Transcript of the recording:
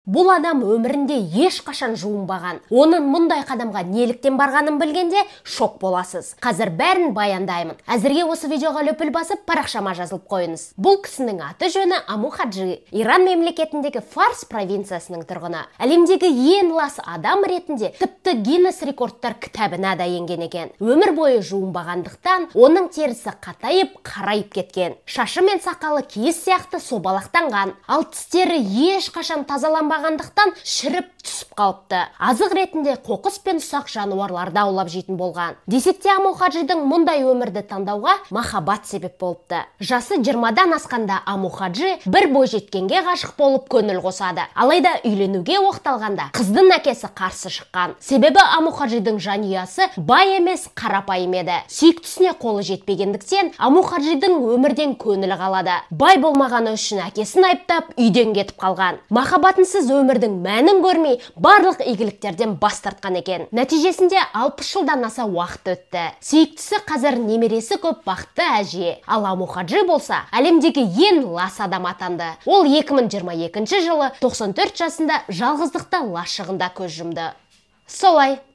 Бұл адам өмірінде ешқашан жуынбаған. Оның мұндай қадамға неліктен барғанын білгенде шок боласыз. Қазір бәрін баяндаймын. Әзірге осы видеоға лөпіл басып, парақшама жазылып қойыңыз. Бұл кісінің аты жөні Аму Хаджи. Иран мемлекетіндегі Фарс провинциясының тұрғыны. Әлемдегі ең лас адам ретінде тіпті Гиннес рекордтар кітабына да енген екен. Өмір бойы жуынбағандықтан оның терісі қатайып, қарайып кеткен. Шашы мен сақалы киіз сияқты собалақтанған. Ал тістері ешқашан тазаланбағандықтан шіріп түсіп қалыпты. Азық ретінде қоқыс пен ұсақ жануарларды аулап жейтін болған. Десек те Аму Хаджидің мұндай өмірді таңдауға махаббат себеп болыпты. Жасы 20-дан асқанда Аму Хаджи бір бойжеткенге ғашық болып көңіл қосады. Алайда үйленуге оқталғанда қыздың әкесі қарсы шыққан. Себебі Аму Хаджидің жанұясы бай емес, қарапайым еді. Сүйіктісіне қолы жетпегендіктен Аму Хаджидің өмірден көңілі қалады. Бай болмағаны үшін әкесін айыптап, үйден кетіп қалған. Махаббатынсыз өмірдің мәнін көрмей, барлық игіліктерден бас тартқан екен. Нәтижесінде 60 жылдан аса уақыт өтті. Сүйіктісі қазір немересі көп бақытты әже. Ал Аму Хаджи болса, әлемдегі ең лас адам атанды. Ол 2022 жылы 94 жасында жалғыздықта лашығында көз жұмды. Солай.